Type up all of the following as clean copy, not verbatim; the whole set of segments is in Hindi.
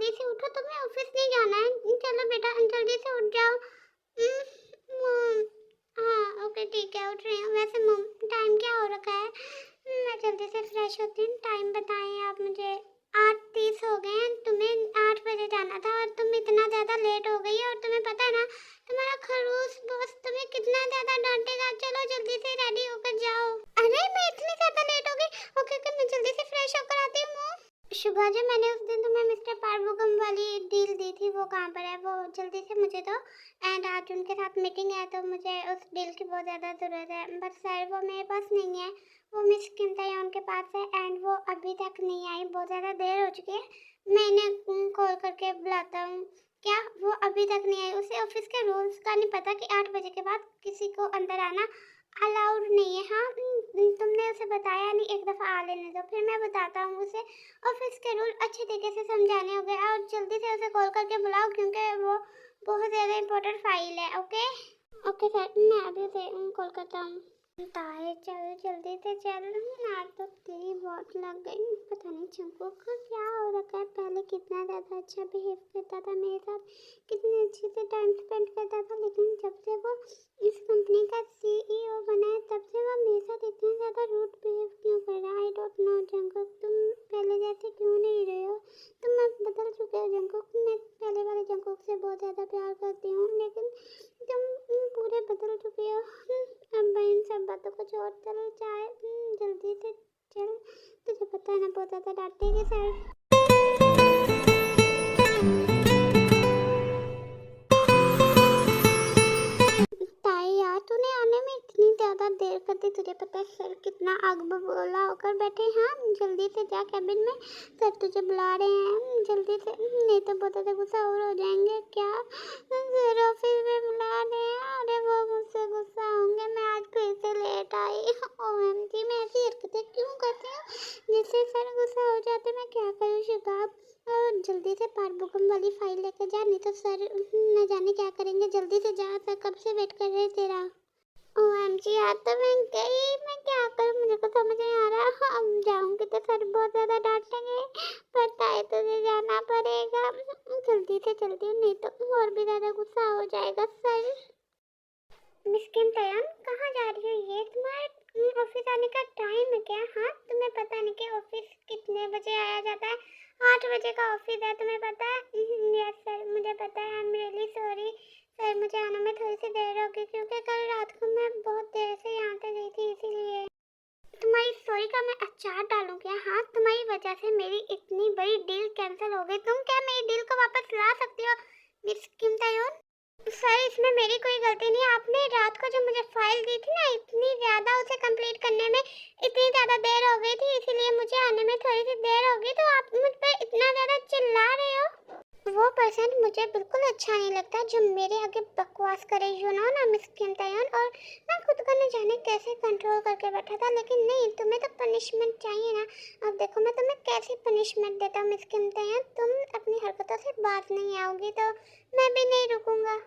जल्दी से उठो, तुम्हें ऑफिस नहीं जाना है। चलो बेटा जल्दी से उठ जाओ। मॉम। हाँ ओके ठीक है, उठ रही हूँ। वैसे मॉम टाइम क्या हो रखा है? मैं जल्दी से फ्रेश होती हूँ। टाइम बताएं आप मुझे। 8:30 हो गए हैं। तुम्हें 8 बजे जाना था और तुम इतना ज़्यादा लेट हो गई है। और तुम्हें पता है ना, तुम्हारा खड़ूस बॉस तुम्हें कितना ज़्यादा डांटेगा। चलो जल्दी से रेडी होकर जाओ। अरे मैं इतनी ज़्यादा लेट हो गई। ओके ओके, मैं जल्दी से फ्रेश होकर आती हूँ। शुभा जी, मैंने उस दिन तुम्हें मिस्टर पार्वगम वाली डील दी थी, वो कहाँ पर है? वो जल्दी से मुझे दो। एंड आज उनके साथ मीटिंग है तो मुझे उस डील की बहुत ज़्यादा ज़रूरत है। बट सर वो मेरे पास नहीं है, वो मिस किमतायान के पास है। एंड वो अभी तक नहीं आई, बहुत ज़्यादा देर हो चुकी है। मैं इन्हें कॉल करके बुलाता हूँ। क्या वो अभी तक नहीं आई? उसे ऑफिस के रूल्स का नहीं पता कि 8 बजे के बाद किसी को अंदर आना अलाउड नहीं है। हाँ तुमने उसे बताया नहीं, एक दफ़ा आ लेने दो, फिर मैं बताता हूँ उसे। ऑफिस के रूल अच्छे तरीके से समझाने होंगे और जल्दी से उसे कॉल करके बुलाओ क्योंकि वो बहुत ज़्यादा इम्पोर्टेंट फाइल है। ओके ओके सर, मैं अभी उसे कॉल करता हूँ। ताए चल जल्दी से चल, आज तो तेरी बहुत लग गई। पता नहीं जंकुक को क्या हो रखा है। पहले कितना ज़्यादा अच्छा बिहेव करता था मेरे साथ, कितने अच्छे से टाइम स्पेंड करता था, लेकिन जब से वो इस कंपनी का सीईओ बना है तब से वो मेरे साथ इतना ज़्यादा रूड बिहेव क्यों कर रहा है? आई डोंट नो जंकुक, तुम पहले जैसे क्यों नहीं रहे हो? तुम अब बदल चुके हो जंकुक। मैं पहले वाले जंकुक से बहुत ज़्यादा प्यार करती हूँ, लेकिन तुम पूरे बदल चुके हो। अब इन सब बातों को छोड़ चल चाहे जल्दी से चल। तुझे पता है ना, बहुत ज़्यादा डांटेंगे सर। ताई यार, तूने आने में इतनी ज़्यादा देर कर दी। तुझे पता है सर कितना आग बबूला होकर बैठे हैं। हाँ जल्दी से जा कैबिन में, सर तुझे बुला रहे हैं। जल्दी से, नहीं तो बहुत ज़्यादा गुस्सा और हो जाएंगे। क्या सर ऑफिस में बुला रहे हैं? अरे वो मुझसे गुस्सा होंगे, मैं आज फिर से लेट आई। ओएमजी, मैं ऐसी हरकतें क्यों करती हूँ जिससे सर गुस्सा हो जाते? मैं क्या करूँ शिबाब? और जल्दी से पाठ्यक्रम वाली फाइल लेकर जा, नहीं तो सर न जाने क्या करेंगे। जल्दी से जा, सर कब से वेट कर रहे तेरा। ओएमजी यार, तो मैं गई, मैं क्या करूँ? मुझे को समझ नहीं आ रहा। अब जाऊंगी तो सर बहुत ज़्यादा डांटेंगे। पता है तुझे जाना पड़ेगा। जल्दी से चलती हूँ, नहीं तो और भी ज़्यादा गुस्सा हो जाएगा सर। मिस किमतायान, कहाँ जा रही हो? ये तुम्हारे ऑफिस आने का टाइम है क्या? हाँ तुम्हें पता नहीं कि ऑफिस कितने बजे आया जाता है? 8 बजे का ऑफिस है, तुम्हें पता है? यस सर मुझे पता है। आई एम रियली सॉरी सर, मुझे आने में थोड़ी सी देर होगी क्योंकि कल रात को मैं बहुत देर से यहाँ पे गई थी, इसीलिए। तुम्हारी सॉरी का मैं अचार डालूं क्या? हाँ तुम्हारी वजह से मेरी इतनी बड़ी डील कैंसिल हो गई। तुम क्या मेरी डील को वापस ला सकती हो मिस किमतायान? सर इसमें मेरी कोई गलती नहीं। आपने रात को जो मुझे फाइल दी थी ना, इतनी ज़्यादा उसे कंप्लीट करने में इतनी ज़्यादा देर हो गई थी, इसीलिए मुझे आने में थोड़ी सी देर हो गई। तो आप मुझ पर इतना ज़्यादा चिल्ला रहे हो? वो पर्सन मुझे बिल्कुल अच्छा नहीं लगता जो मेरे आगे बकवास करे, यू नो ना मिस किमतायान। और मैं खुद को न जाने कैसे कंट्रोल करके बैठा था, लेकिन नहीं, तुम्हें तो पनिशमेंट चाहिए ना। अब देखो मैं तुम्हें कैसी पनिशमेंट देता हूँ मिस किमतायान। तुम अपनी हरकतों से बाज नहीं आओगी तो मैं भी नहीं रुकूंगा।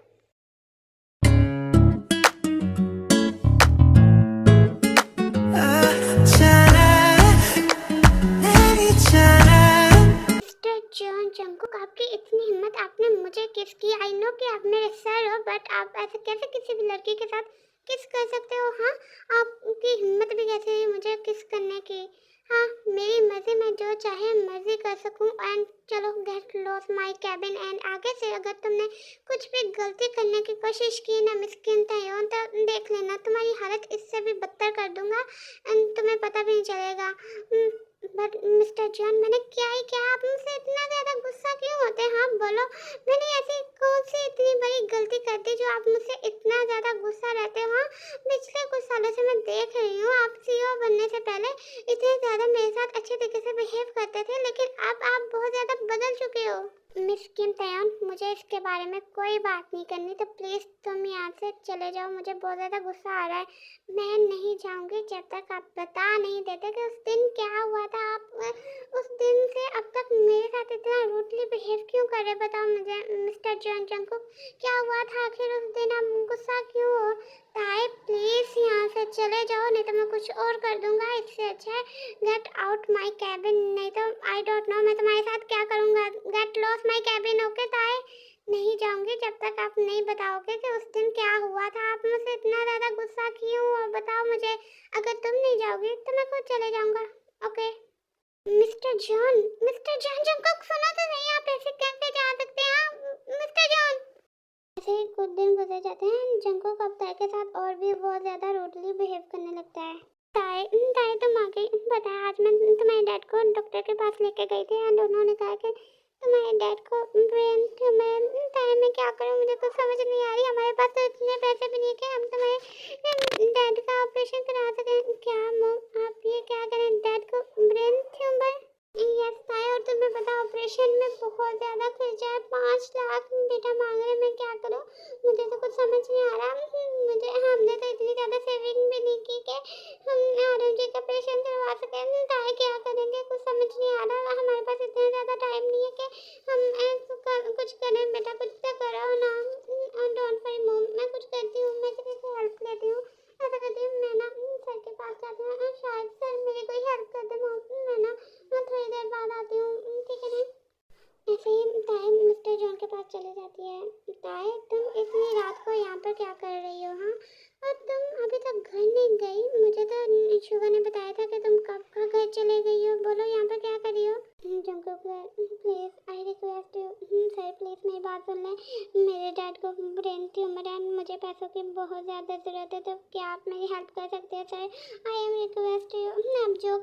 मिस्टर जॉन जंकुक, आपकी इतनी हिम्मत, आपने मुझे किस की? आई नो कि आप मेरे सर हो, बट आप ऐसे कैसे किसी भी लड़की के साथ किस कर सकते हो? हाँ आपकी हिम्मत भी कैसे हुई मुझे किस करने की? हाँ मेरी मर्जी, मैं जो चाहे मर्जी कर सकूं। एंड चलो get loss my cabin. And आगे से अगर तुमने कुछ भी गलती करने की कोशिश की ना मिस किमतायान, तो देख लेना तुम्हारी हालत इससे भी बदतर कर दूंगा एंड तुम्हें पता भी नहीं चलेगा। बट मिस्टर जॉन, मैंने क्या ही किया? आप मुझसे इतना ज़्यादा गुस्सा क्यों होते हैं? हाँ बोलो, मैंने ऐसी कौन सी इतनी बड़ी गलती कर दी जो आप मुझसे इतना ज़्यादा गुस्सा रहते हो? हाँ पिछले कुछ सालों से मैं देख रही हूँ, आप सीईओ बनने से पहले इतने ज़्यादा मेरे साथ अच्छे तरीके से बिहेव करते थे, लेकिन अब आप बहुत ज़्यादा बदल चुके हो। मिस किमतायान, मुझे इसके बारे में कोई बात नहीं करनी, तो प्लीज़ तुम यहाँ से चले जाओ। मुझे बहुत ज़्यादा गुस्सा आ रहा है। मैं नहीं जाऊँगी जब तक आप बता नहीं देते कि उस दिन क्या हुआ था। आप उस दिन से अब तक मेरे साथ इतना रूडली बिहेव क्यों कर रहे? बताओ मुझे मिस्टर जॉन जंकुक, क्या हुआ था आखिर उस दिन? आप गुस्सा क्यों हो? ताई प्लीज़ यहाँ से चले जाओ, नहीं तो मैं कुछ और कर दूँगा। इससे अच्छा है गेट आउट माय कैबिन, नहीं तो आई डोंट नो मैं तुम्हारे साथ क्या करूँगा। Get lost my cabin. Okay ताए, नहीं जाऊंगी जब तक आप नहीं बताओगे कि उस दिन क्या हुआ था। आप मुझसे इतना ज्यादा गुस्सा क्यों, और बताओ मुझे। अगर तुम नहीं जाओगी तो मैं खुद चले जाऊंगा। ओके मिस्टर जॉन जंगकुक, सुनो तो सही, आप ऐसे कैसे जा सकते हैं मिस्टर जॉन। ऐसे ही कुछ दिन गुजर जाते हैं। जंगकुक अब ताई के साथ और भी बहुत ज्यादा रूडली बिहेव करने लगता है। ताई ताई तुम आ गई। पता है आज मैं तुम्हारे डैड को डॉक्टर के पास लेके गई थी एंड उन्होंने कहा कि तुम्हारे डैड को ब्रेन ट्यूमर। ताई मैं क्या करूं, मुझे कुछ समझ नहीं आ रही। हमारे पास तो इतने पैसे भी नहीं कि हम तुम्हारे डैड का ऑपरेशन करा सकें। क्या मॉम आप ये क्या करें, डैड को ब्रेन ट्यूमर। यस ताई, और तुम्हें पता ऑपरेशन में बहुत ज्यादा खर्चा है, 5 लाख बेटा मांग रहे। मैं क्या करूं, मुझे तो कुछ समझ नहीं आ रहा। मुझे हमने तो इतनी ज्यादा सेविंग भी नहीं की कि हम आरएम जी का ऑपरेशन करवा सकें। ताई क्या करेंगे, कुछ समझ नहीं आ रहा। हमारे पास इतना ज्यादा टाइम नहीं है कि हम कुछ करें। बेटा कुछ तो करो ना। डोंट वरी मॉम, मैं कुछ करती हूँ, मैं किसी से हेल्प लेती हूँ। ऐसा करती हूँ मैं ना सर के पास जाती हूँ और शायद सर मेरी कोई हेल्प कर दे मॉम। मैं ना मैं थोड़ी देर बाद आती हूँ, ठीक है ना। ऐसे ही ताई मिस्टर जॉन के पास चली जाती है। ताई तुम इतनी रात को यहाँ पर क्या कर रही हो, हाँ? और तुम अभी तक घर नहीं गई। मुझे तो शुगा ने बताया था कि तुम कब का घर चले गई हो। बोलो यहाँ पर क्या कर रही हो। Jungkook please I request you sir, please मेरी बात सुन लें। मेरे डैड को ब्रेन ट्यूमर है, मुझे पैसों की बहुत ज़्यादा ज़रूरत है, तो क्या आप मेरी हेल्प कर सकते हैं sir. I am request you, आप जो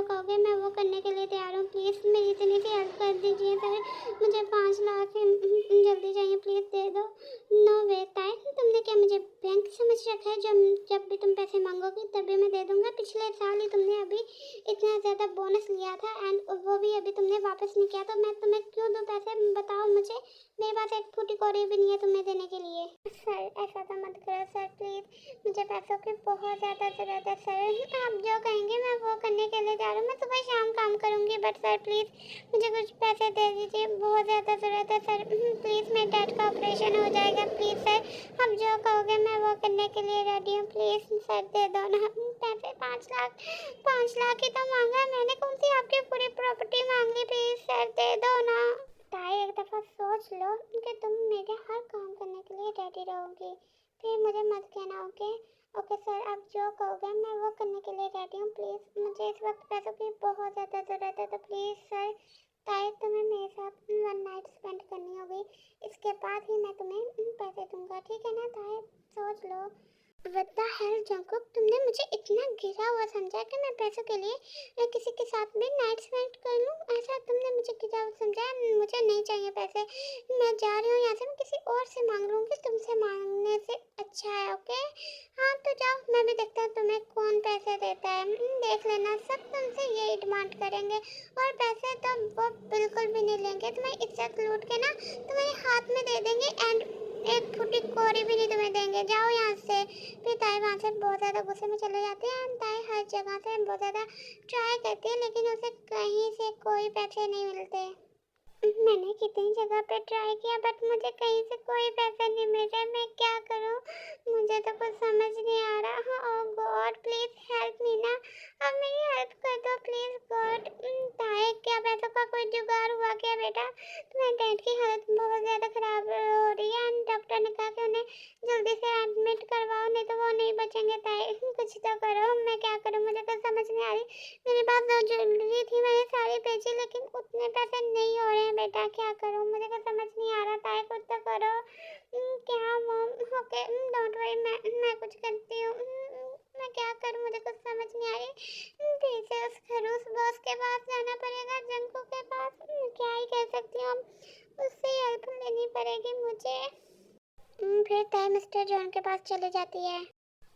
कहोगे मैं वो करने के लिए तैयार हूँ। प्लीज़ मेरी इतनी सी हेल्प कर दीजिए सर। मुझे 5 लाख जल्दी चाहिए, प्लीज़ दे दो। नो वे ताई, तुमने क्या मुझे बैंक समझ रखा है। जब जब भी तुम पैसे मांगोगी तभी मैं दे दूंगा। पिछले साल ही तुमने अभी इतना ज़्यादा बोनस लिया था एंड वो भी अभी तुमने वापस नहीं किया, तो मैं तुम्हें क्यों दूँ पैसे, बताओ मुझे। मेरे पास एक फूटी कौड़ी भी नहीं है तुम्हें देने के लिए। सर ऐसा तो मत करो सर, प्लीज़ मुझे पैसों की बहुत ज़्यादा ज़रूरत है सर। आप जो कहेंगे मैं वो करने के लिए जा रहा हूँ। मैं सुबह शाम काम करूँगी, बट सर प्लीज़ मुझे कुछ पैसे दे दीजिए, बहुत ज़्यादा ज़रूरत है सर। प्लीज़ मेरे डैड का ऑपरेशन हो जाएगा, प्लीज़ सर। आप जो कहोगे मैं वो करने के लिए रेडी हूँ। प्लीज़ सर दे दो ना पैसे। 5 लाख, 5 लाख ही तो मांगा है मैंने, कौन सी आपकी पूरी प्रॉपर्टी मांग ली। प्लीज़ सर दे दो ना। ताई एक दफ़ा सोच लो कि तुम मेरे हर काम करने के लिए रेडी रहोगी, फिर मुझे मत कहना। ओके ओके सर, आप जो कहोगे मैं वो करने के लिए रेडी हूँ। प्लीज़ मुझे इस वक्त पैसों की बहुत ज़्यादा ज़रूरत है, तो प्लीज़ सर। ताई तुम्हें मेरे साथ 1 नाइट स्पेंड करनी होगी, इसके बाद ही मैं तुम्हें पैसे दूंगा, ठीक है ना ताई। सोच लो। What the hell जंकुक, तुमने मुझे इतना गिरा हुआ समझा कि मैं पैसों के लिए किसी के साथ भी नाइट स्पेंड कर लूँ। ऐसा तुमने मुझे गिरा हुआ समझा। मुझे नहीं चाहिए पैसे, मैं जा रही हूँ यहाँ से। मैं किसी और से मांग लूँगी, तुमसे मांगने से अच्छा है। ओके हाँ तो जाओ, मैं भी देखता हूँ तुम्हें कौन पैसे देता है। देख लेना, सब तुमसे यही डिमांड करेंगे और पैसे तो वो बिल्कुल भी नहीं लेंगे। तुम्हारी इज्जत लूट के ना तुम्हारे हाथ में दे देंगे एंड एक फुटी कौड़ी भी नहीं तुम्हें देंगे। जाओ यहाँ से। फिर ताई वहाँ से बहुत ज़्यादा गुस्से में चले जाते हैं। ताई हर जगह से बहुत ज़्यादा ट्राई करती है लेकिन उसे कहीं से कोई पैसे नहीं मिलते। मैंने कितनी जगह पे ट्राई किया बट मुझे कहीं से कोई पैसा नहीं मिल रहा। मैं क्या करूं, मुझे तो कुछ समझ नहीं आ रहा। ओह गॉड प्लीज हेल्प मी ना, अब मेरी हेल्प कर दो प्लीज गॉड। ताए क्या पैसों का कोई जुगाड़ हुआ क्या बेटा? तुम्हारे डैड की हालत बहुत ज़्यादा खराब हो रही है एंड डॉक्टर ने कहा कि उन्हें जल्दी से एडमिट करवाओ, नहीं तो वो नहीं बचेंगे। ताए कुछ तो करो, मैं क्या करूँ, मुझे कुछ समझ नहीं आ रही। मेरे पास जो ज्वेलरी थी मैंने सारी बेची लेकिन उतने पैसे नहीं हो रहे हैं बेटा, क्या करूं, मुझे कुछ समझ नहीं आ रहा। ताई कुछ तो करो। क्या मॉम? ओके डोंट वरी, मैं कुछ करती हूँ। मैं क्या करूं, मुझे कुछ समझ नहीं आ रही। फिर से उस खरूस बॉस के पास जाना पड़ेगा, जंकू के पास। क्या ही कह सकती हूँ, उससे हेल्प लेनी पड़ेगी मुझे। फिर ताई मिस्टर जॉन के पास चली जाती है।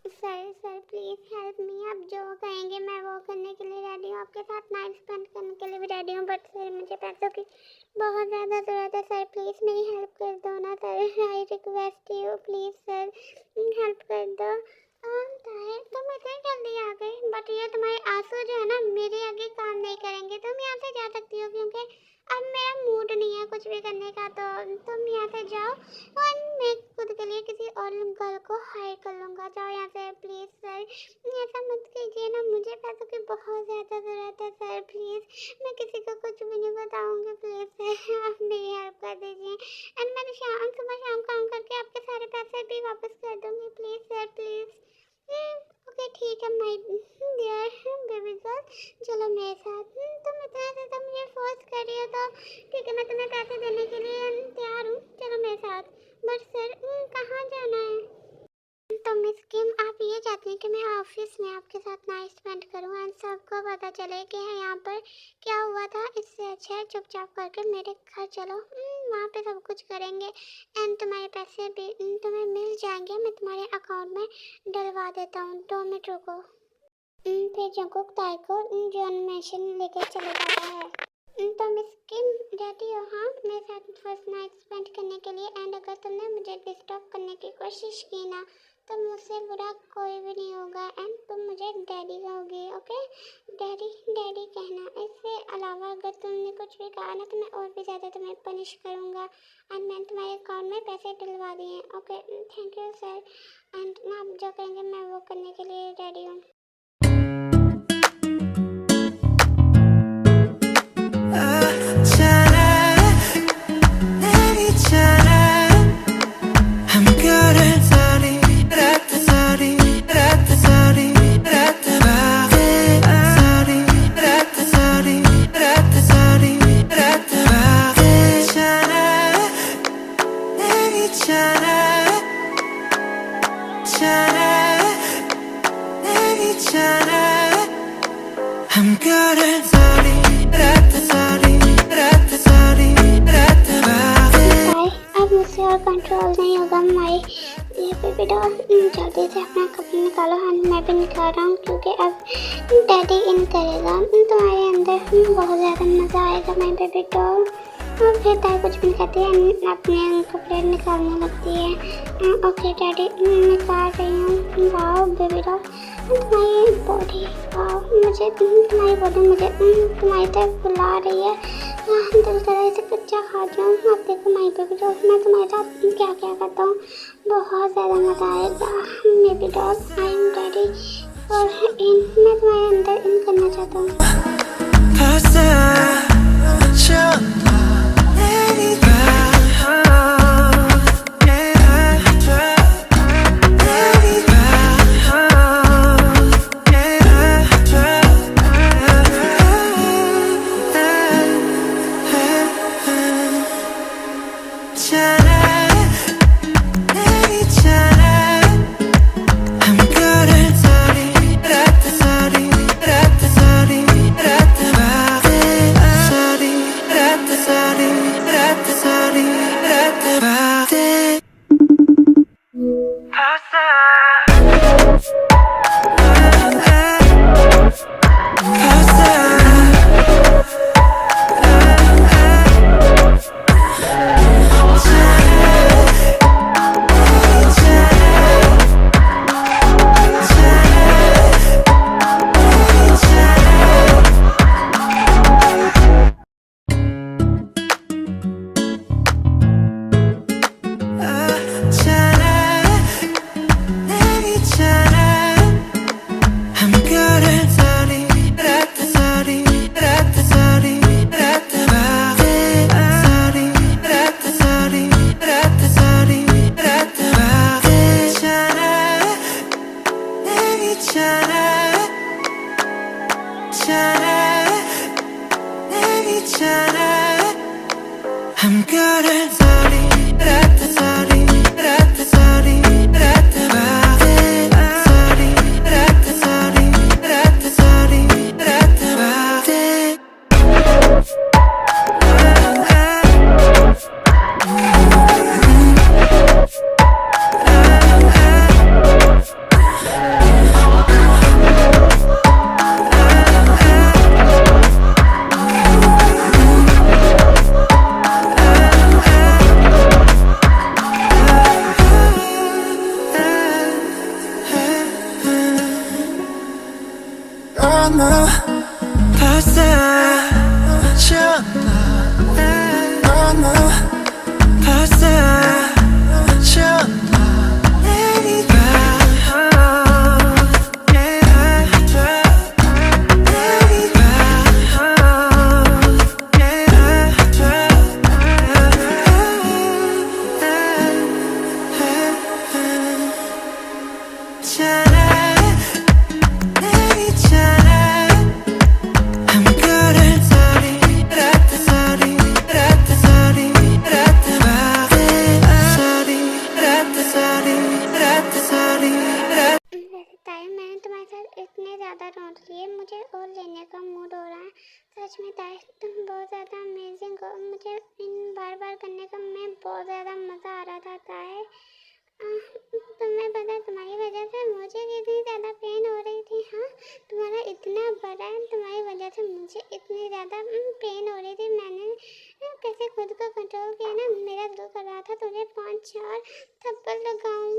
सर प्लीज़ हेल्प मी, आप जो कहेंगे मैं वो करने के लिए रेडी हूँ, आपके साथ नाइट स्पेंड करने के लिए भी रेडी हूँ, बट सर मुझे पैसों की बहुत ज़्यादा ज़रूरत है। सर प्लीज़ मेरी हेल्प कर दो ना sir, I request you please sir, help कर दो। ताए तुम इतनी जल्दी आ गई, बट ये तुम्हारे आंसू जो है ना मेरे आगे काम नहीं करेंगे। तुम यहाँ से जा सकती हो क्योंकि अब मेरा मूड नहीं है कुछ भी करने का, तो तुम यहाँ से जाओ और मैं खुद के लिए किसी और गर्ल को हायर कर लूँगा। जाओ यहाँ से प्लीज़ सर, ऐसा मत कीजिए ना, मुझे पैसों की बहुत ज़्यादा ज़रूरत है सर। प्लीज़ मैं किसी को कुछ कुछ भी नहीं बताऊंगी, प्लीज आप मेरी हेल्प कर दीजिए। एंड मैं सुबह शाम काम करके आपके सारे पैसे भी वापस कर दूंगी, प्लीज सर प्लीज। ओके ठीक है माय डियर बेबी गर्ल, चलो मेरे साथ। तुम इतना ज़्यादा मुझे फोर्स कर रही हो तो ठीक है, मैं तुम्हें पैसे देने के लिए तैयार हूँ, चलो मेरे साथ। बट सर कहाँ जाना है? तो मिस किम आप ये चाहती हैं कि मैं ऑफिस में आपके साथ नाइट स्पेंड करूं एंड सबको पता चले कि यहाँ पर क्या हुआ था? इससे अच्छा है चुपचाप करके मेरे घर चलो, वहाँ पे सब कुछ करेंगे एंड तुम्हारे पैसे भी तुम्हें मिल जाएंगे, मैं तुम्हारे अकाउंट में डलवा देता हूँ। 2 मिनट रुको। फिर जंकुक ताई को जो एनिमेशन लेकर चले जाता है। तो मिस किम रेडी हो? हाँ, मेरे साथ फर्स्ट नाइट स्पेंड करने के लिए। एंड अगर तुमने मुझे डिस्टर्ब करने की कोशिश की ना तो मुझसे बुरा कोई भी नहीं होगा एंड तुम मुझे डैडी कहोगी, ओके? डैडी डैडी कहना। इससे अलावा अगर तुमने कुछ भी कहा ना तो मैं और भी ज़्यादा तुम्हें पनिश करूँगा। एंड मैंने तुम्हारे अकाउंट में पैसे डलवा दिए, okay? Thank you sir. And आप जो कहेंगे मैं वो करने के लिए रेडी हूँ। अब मुझसे और कंट्रोल नहीं होगा माई। ये बेबी डॉल जल्दी से अपना कपड़े निकालो। हाँ मैं भी निकाल रहा हूँ क्योंकि अब डैडी इन करेगा। तुम्हारे अंदर बहुत ज़्यादा मज़ा आएगा माई बेबी डॉल। और फिर ताई कुछ भी कहती है, अपने कपड़े निकालने लगती है। ओके डैडी निकाल रही हूँ। वाओ बेबी डॉल तुम्हारी बॉडी, वाओ मुझे तुम्हारी बॉडी मुझे तुम्हारी तरफ बुला रही है। दिल कर इसे कच्चा खा जाऊँ। आप देखो माई बेबी डॉल मैं तुम्हारे साथ क्या क्या करता हूँ, बहुत ज़्यादा मज़ा आएगा। Baby doll I am ready और मैं तुम्हारे अंदर इन करना चाहता हूँ। मुझे और लेने का मूड हो रहा है। सच में ताई तुम बहुत ज़्यादा अमेजिंग हो, मुझे इन बार बार करने का मैं बहुत ज़्यादा मज़ा आ रहा था ताई। तुम्हें पता है तुम्हारी वजह से मुझे कितनी ज़्यादा पेन हो रही थी। हाँ, तुम्हारा इतना बड़ा है, तुम्हारी वजह से मुझे इतनी ज़्यादा पेन हो रही थी। मैंने कैसे खुद को कंट्रोल किया ना, मेरा दिल कर रहा था तुझे 5-4 थप्पड़ लगाऊं।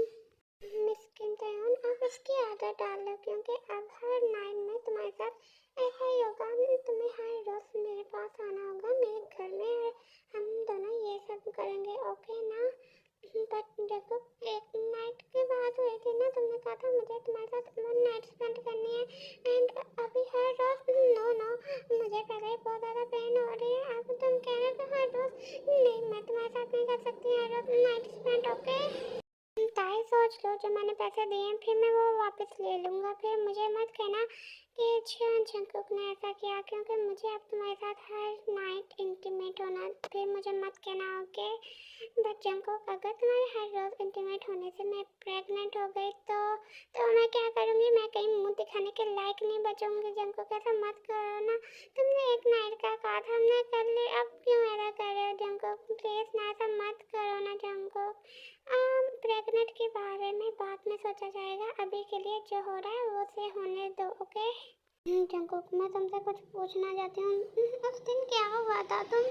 मिस्किन तयन, अब इसकी आदत डाल लो, क्योंकि अब हर नाइट में तुम्हारे साथ ऐसा ही होगा। तुम्हें हर रोज़ मेरे पास आना होगा, मेरे घर में, और हम दोनों ये सब करेंगे, ओके ना? बट देखो, एक नाइट की बात हुई थी ना, तुमने कहा था मुझे तुम्हारे साथ 1 नाइट स्पेंड करनी है, एंड अभी हर रोज नो नो, मुझे पहले ही बहुत ज़्यादा पेन हो रही है। अब तुम कह रहे हो कि हर रोज नहीं, मैं तुम्हारे साथ नहीं कर सकती हर रोज नाइट स्पेंड, ओके? ताई सोच लो, जो मैंने पैसे दिए हैं फिर मैं वो वापस ले लूँगा। फिर मुझे मत कहना कि जंकुक ने ऐसा किया, क्योंकि मुझे अब तुम्हारे साथ हर नाइट इंटीमेट होना, फिर मुझे मत कहना, ओके? बट जंकुक, अगर तुम्हारे हर रोज़ इंटीमेट होने से मैं प्रेग्नेंट हो गई तो मैं क्या करूँगी? मैं कहीं मुंह दिखाने के लायक नहीं बचूँगी। जंकुक, ऐसा मत करो ना, तुमने एक नाइट का कहा था, हमने कर लिया, अब क्यों ऐसा कर रहे हो जंकुक? प्लीज़ ना, ऐसा मत करो ना जंकुक। प्रेग्नेंट के बारे में बाद में सोचा जाएगा, अभी के लिए जो हो रहा है वो से होने दो, ओके? जंकुक, मैं तुमसे कुछ पूछना चाहती हूँ। उस दिन क्या हुआ था? तुम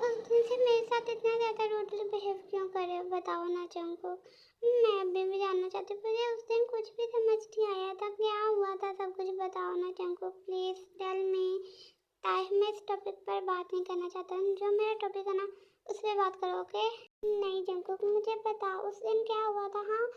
उस दिन से मेरे साथ इतना ज़्यादा रूडली बिहेव क्यों कर रहे हो? बताओ ना जंकुक, मैं अभी भी जानना चाहती हूँ। मुझे उस दिन कुछ भी समझ नहीं आया था, क्या हुआ था, सब कुछ बताओ ना जंकुक, प्लीज़ टेल मी। ताई, मैं इस टॉपिक पर बात नहीं करना चाहता हूँ, जो मेरा टॉपिक है ना उस पर बात करो, ओके? नहीं जंकुक, मुझे बताओ उस दिन क्या हुआ था। हाँ,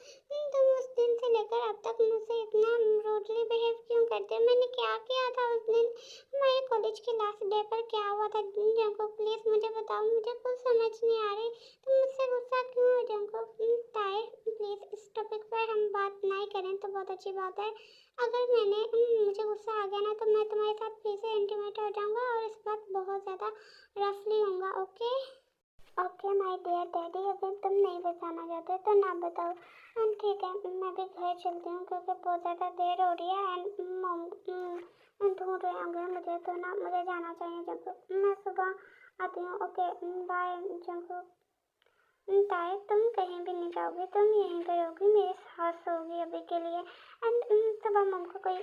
तुम उस दिन से लेकर अब तक मुझसे इतना रूडली बिहेव क्यों करते हो? मैंने क्या किया था उस दिन? हमारे कॉलेज के लास्ट डे पर क्या हुआ था जंकुक? प्लीज़ मुझे बताओ, मुझे कुछ समझ नहीं आ रही, तुम मुझसे गुस्सा क्यों हो जंकुक? ताई प्लीज़, इस टॉपिक पर हम बात नहीं करें तो बहुत अच्छी बात है। अगर मुझे गुस्सा आ गया ना, तो मैं तुम्हारे साथ फिर से इंटीमेट हो जाऊँगा, और इस बात बहुत ज़्यादा रफली होऊंगा, okay? Okay my dear daddy, अगर तुम नहीं बताना चाहते तो ना बताओ। ठीक है, मैं भी घर चलती हूँ, क्योंकि बहुत ज़्यादा देर हो रही है, एंड मॉम ढूंढ रहे होंगे मुझे, तो ना मुझे जाना चाहिए जंकुक। मैं सुबह आती हूँ, ओके? Bye Jungkook. ताई, तुम कहीं भी नहीं जाओगी, तुम यहीं पर रहोगी, मेरे साथ होगी अभी के लिए। एंड सुबह मम को कोई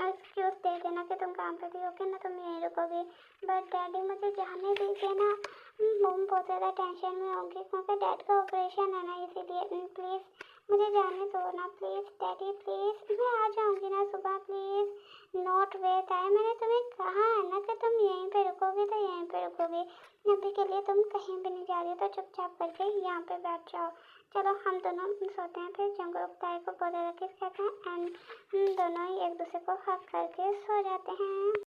एक्सक्यूज दे देना कि तुम काम पे भी हो, ना तुम यहीं रुकोगी। बट डैडी, मुझे जाने दीजिए ना, मम बहुत ज़्यादा टेंशन में होगी, क्योंकि डैड का ऑपरेशन है ना, इसीलिए प्लीज़ मुझे जाने दो ना, प्लीज़ डैडी, प्लीज़। मैं आ जाऊँगी ना सुबह, प्लीज़। नॉट वेट है, मैंने तुम्हें कहा है ना कि तुम यहीं पे रुकोगी तो यहीं पे रुकोगी, अभी के लिए तुम कहीं भी नहीं जा रही हो, तो चुपचाप करके यहाँ पे बैठ जाओ। चलो हम दोनों सोते हैं। फिर जंकुक ताई को बहुत ज़्यादा किस कहते हैं, एंड हम दोनों ही एक दूसरे को हक करके सो जाते हैं।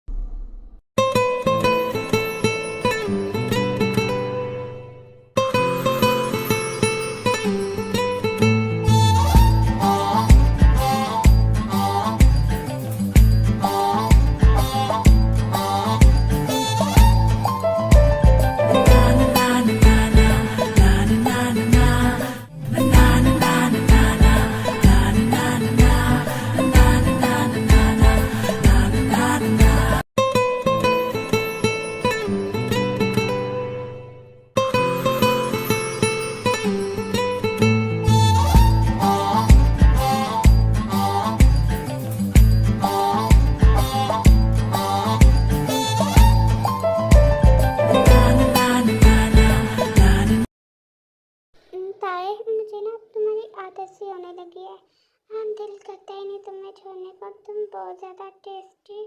ताई, मुझे ना तुम्हारी आदत सी होने लगी है। हाँ, दिल करता ही नहीं तुम्हें छोड़ने का, तुम बहुत ज़्यादा टेस्टी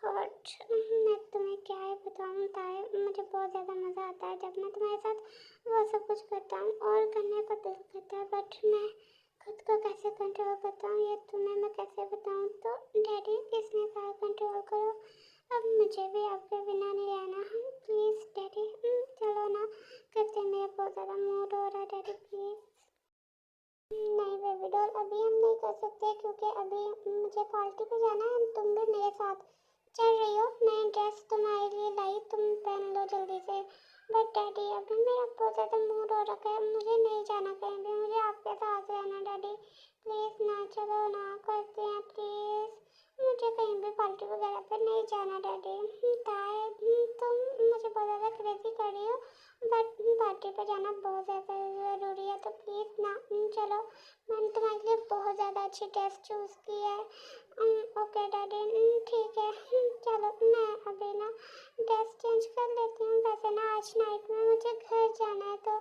हॉट। मैं तुम्हें क्या ही बताऊँ ताई, मुझे बहुत ज़्यादा मज़ा आता है जब मैं तुम्हारे साथ वो सब कुछ करता हूँ, और करने का दिल करता है, बट मैं खुद को कैसे कंट्रोल करता हूँ ये तुम्हें मैं कैसे बताऊँ? तो डैडी, किसने कहा कंट्रोल करो? अब मुझे भी आपके बिना नहीं रहना। हम प्लीज़ डैडी, चलो ना, करते, मेरा बहुत ज़्यादा मूड हो रहा है डैडी, प्लीज़। नहीं बेबी डॉल, अभी हम नहीं कर सकते, क्योंकि अभी मुझे पार्टी पे जाना है, तुम भी मेरे साथ चल रही हो। मैं ड्रेस तुम्हारे लिए लाई, तुम पहन लो जल्दी से। बट डैडी, अभी मेरा बहुत ज़्यादा मूड हो रखा है, मुझे नहीं जाना कहीं भी, मुझे आपके साथ रहना डैडी, प्लीज़ ना, चलो ना, करते हैं प्लीज़। मुझे कहीं भी पार्टी वगैरह पे नहीं जाना डैडी। ताए तुम मुझे बहुत ज़्यादा क्रेजी कर रही हो, बट पार्टी पे जाना बहुत ज़्यादा ज़रूरी है, तो प्लीज़ ना। चलो, मैंने तुम्हारे लिए बहुत ज़्यादा अच्छी ड्रेस चूज़ की है। ओके डैडी, ठीक है। चलो, मैं अभी ना ड्रेस चेंज कर लेती हूँ। वैसे ना आज नाइट में मुझे घर जाना है, तो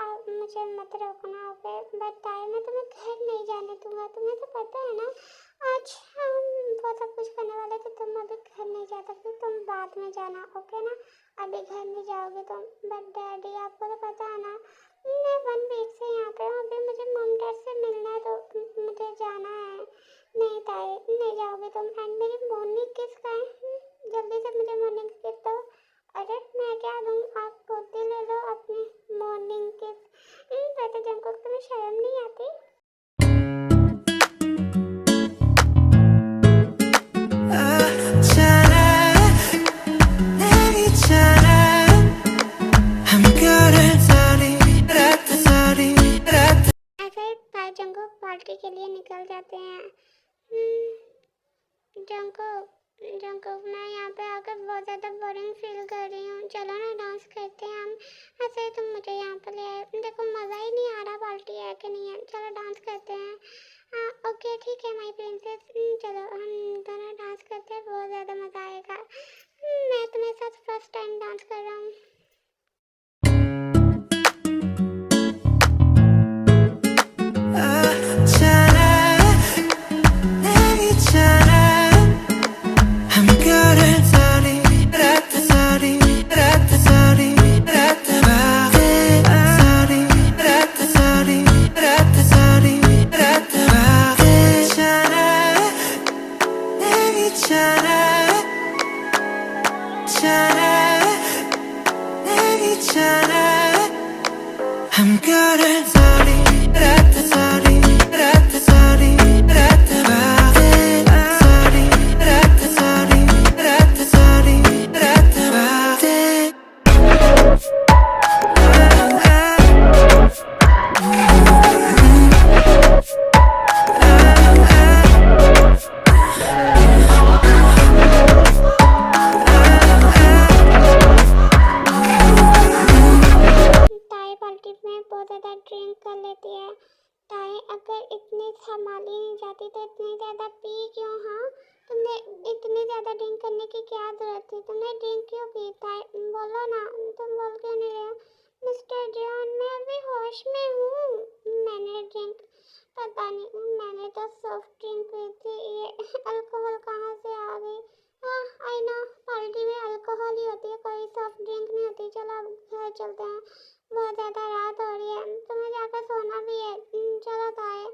आप मुझे मत रोकना, ओके? बट ताए मैं तुम्हें घर नहीं जाने दूँगा, तुम्हें तो पता है ना। आज हम वो सब कुछ करने वाले थे, तुम अभी घर नहीं जा सकते, तुम बाद में जाना, ओके ना? अभी घर नहीं जाओगे तुम। बट डैडी आपको तो पता है ना, मैं 1 वीक से यहाँ पे हूँ, अभी मुझे मम डैड से मिलना है, तो मुझे जाना है। नहीं ताई, नहीं जाओगे तुम। एंड मेरी मॉर्निंग किस का है? जल्दी से मुझे मॉर्निंग किस दो। अरे मैं क्या दूँ, आप खुद ही ले लो अपनी मॉर्निंग किस। वैसे जंकुक तुम्हें शर्म नहीं आती? ऐसे ही ताई जंकुक पार्टी के लिए निकल जाते हैं। जंकुक, जंकुक मैं यहाँ पे आकर बहुत ज़्यादा बोरिंग फील कर रही हूँ, चलो ना डांस करते हैं हम। ऐसे ही तुम मुझे यहाँ पे ले आए, देखो मज़ा ही नहीं आ रहा, पार्टी है कि नहीं है। चलो डांस करते हैं। हाँ ओके ठीक है माई प्रिंसेस, चलो हम दोनों डांस करते हैं, बहुत ज़्यादा मज़ा आएगा। मैं तुम्हारे साथ फर्स्ट टाइम डांस कर रहा हूँ। I'm good at sorry, rat sorry, rat sorry, rat sorry, rat sorry, rat sorry, rat ताई पार्टी में बहुत ज़्यादा ड्रिंक कर लेती है। ताई अगर इतनी संभाली नहीं जाती तो इतनी ज़्यादा पी क्यों? हाँ, तुमने इतनी ज़्यादा ड्रिंक करने की क्या ज़रूरत थी? तुमने ड्रिंक क्यों की? ताई बोलो ना, तुम बोल क्यों नहीं रहे हो? मिस्टर जॉन मैं अभी होश में हूँ। मैंने ड्रिंक, पता नहीं, मैंने तो सॉफ्ट ड्रिंक पी थी, ये अल्कोहल कहाँ से आ गई? हाँ आई नो, पार्टी में अल्कोहल ही होती है, कोई सॉफ्ट ड्रिंक नहीं होती। चलो अब घर चलते हैं, बहुत ज़्यादा रात हो रही है, तुम्हें जाकर सोना भी है। चलो ताए।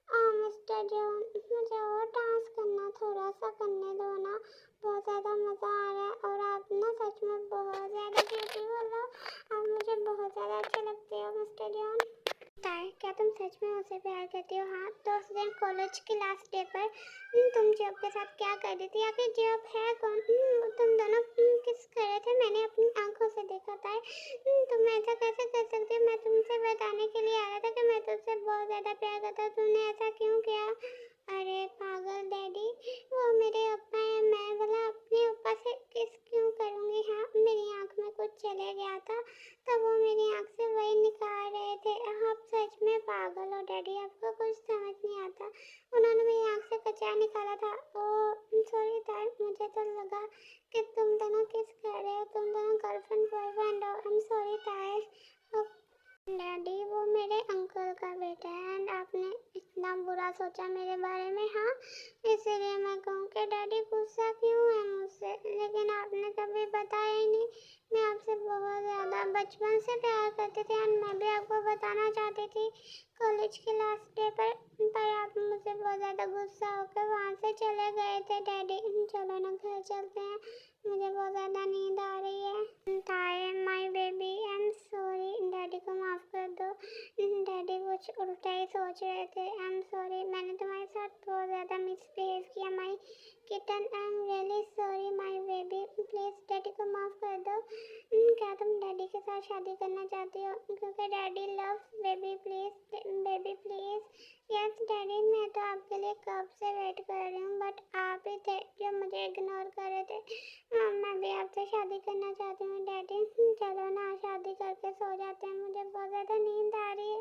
मिस्टर जॉन मुझे और डांस करना, थोड़ा सा करने दो ना, बहुत ज़्यादा मज़ा आ रहा है। और आप ना सच में बहुत ज़्यादा ब्यूटीफुल हो, आप मुझे बहुत ज़्यादा अच्छे लगते हो मिस्टर जॉन। ताए क्या तुम सच में उसे प्यार करती हो? हाँ, तो उस दिन कॉलेज के लास्ट डे पर तुम जॉब के साथ क्या कर रही थी, या फिर जॉब है कौन? तुम दोनों किस कर रहे थे, मैंने अपनी आंखों से देखा था। तुम ऐसा कैसे कर सकती हो? मैं तुमसे बताने के लिए आ रहा था कि मैं तुमसे बहुत ज़्यादा प्यार करता हूँ, तुमने ऐसा क्यों किया? अरे पागल डैडी, वो मेरे अप्पा है, मैं भला अपने अप्पा से किस क्यों करूँगी? हाँ, मेरी आँख में कुछ चले गया था, तब वो मेरी आँख से वही निकाल रहे थे। आप सच में पागल हो डैडी, आपको कुछ समझ नहीं आता। उन्होंने मेरी आँख से कचरा निकाला था। ओ सॉरी ताई, मुझे तो लगा कि तुम दोनों किस कर रहे हो, तुम दोनों गर्लफ्रेंड बॉयफ्रेंड हो। आई एम सॉरी ताई। डैडी वो मेरे अंकल का बेटा है, एंड आपने इतना बुरा सोचा मेरे बारे में। हाँ, इसीलिए मैं कहूँ कि डैडी गुस्सा क्यों है मुझसे, लेकिन आपने कभी बताया ही नहीं। मैं आपसे बहुत ज़्यादा बचपन से प्यार करती थी, एंड मैं भी आपको बताना चाहती थी। कॉलेज के लास्ट डे पर आप मुझसे बहुत ज़्यादा गुस्सा होकर वहाँ से चले गए थे डैडी। चलो ना घर चलते हैं, मुझे बहुत ज़्यादा नींद आ रही है। ताए my baby I am sorry, daddy को माफ़ कर दो। डैडी कुछ उल्टा ही सोच रहे थे, आई एम सॉरी, मैंने तुम्हारे साथ बहुत ज़्यादा मिसबिहेव किया my kitten I am really sorry my baby, please daddy को माफ कर दो। क्या तुम डैडी के साथ शादी करना चाहती हो? क्योंकि daddy loves baby, please baby please. Yes daddy, मैं तो आपके लिए कब से वेट कर रही हूँ, बट आप ही थे जो मुझे इग्नोर कर रहे थे। मैं भी आपसे शादी करना चाहती हूँ डैडी। चलो ना शादी करके सो जाते हैं, मुझे बहुत ज़्यादा नींद आ रही है,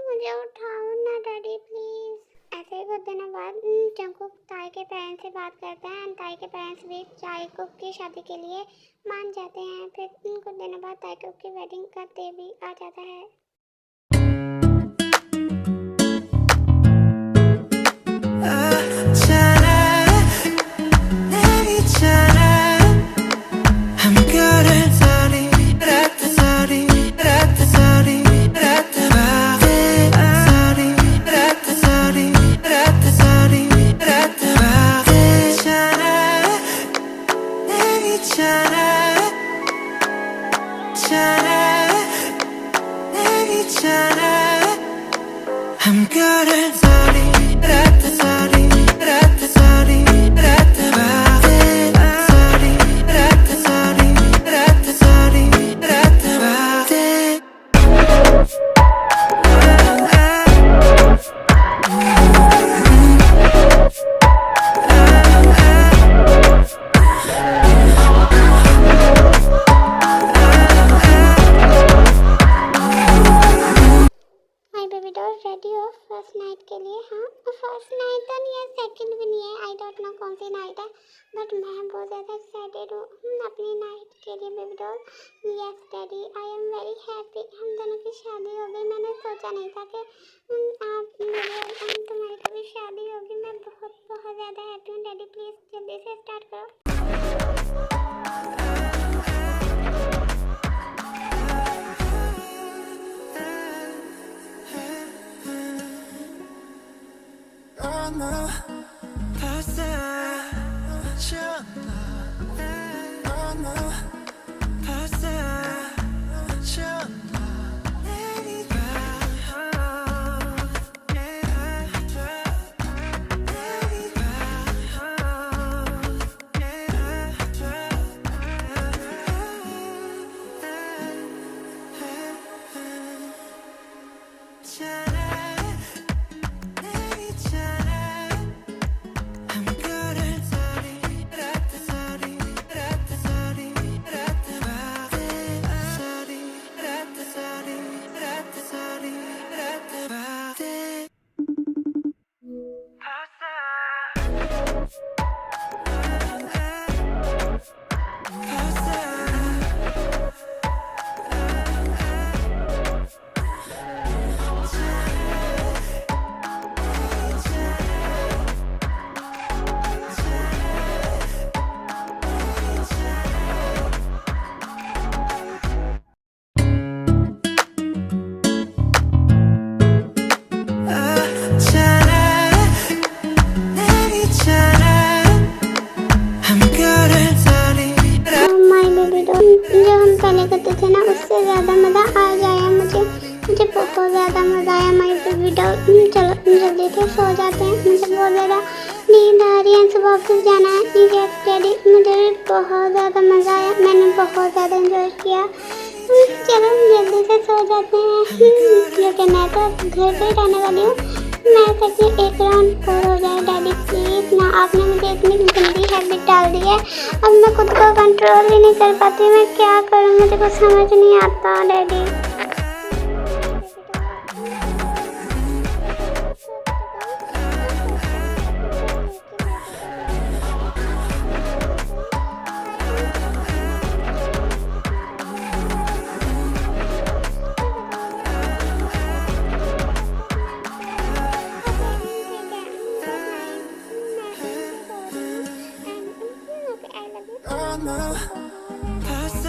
मुझे उठाओ ना डैडी प्लीज़। ऐसे ही कुछ दिनों बाद जंगकुक ताई के पेरेंट्स से बात करते हैं एंड ताई के पेरेंट्स भी जाइकुक की शादी के लिए मान जाते हैं। फिर कुछ दिनों बाद ताइकुक की वेडिंग का डे भी आ जाता है। रेडी हो फर्स्ट नाइट के लिए? हाँ, फर्स्ट नाइट तो नहीं है, सेकंड भी नहीं है, आई डोंट नो कौन सी नाइट है, बट मैं बहुत ज़्यादा एक्साइटेड हूँ अपनी नाइट के लिए baby doll. Yes daddy, I am very happy. हम दोनों की शादी हो गई, मैंने सोचा नहीं था कि तुम्हारी कभी शादी होगी। मैं बहुत बहुत ज़्यादा हैप्पी हूँ डैडी, प्लीज़ जल्दी से स्टार्ट करो। जो हम पहले करते थे ना, उससे ज़्यादा मज़ा आ गया मुझे बहुत ज़्यादा मज़ा आया माय बेबी डॉल। चलो जल्दी से सो जाते हैं, मुझे बहुत ज़्यादा नींद आ रही है, सुबह ऑफिस जाना है। यस डैडी, मुझे भी बहुत ज़्यादा मज़ा आया, मैंने बहुत ज़्यादा एंजॉय किया। चलो जल्दी से सो जाते हैं, क्योंकि मैं तो घर पे रहने वाली हूँ। मैं कहती हूँ एक राउंड और हो जाए डैडी प्लीज़ ना। आपने मुझे इतनी गंदी हैबिट डाल दी है, अब मैं खुद को कंट्रोल ही नहीं कर पाती। मैं क्या करूँ, मुझे कुछ समझ नहीं आता डैडी। Oh no, past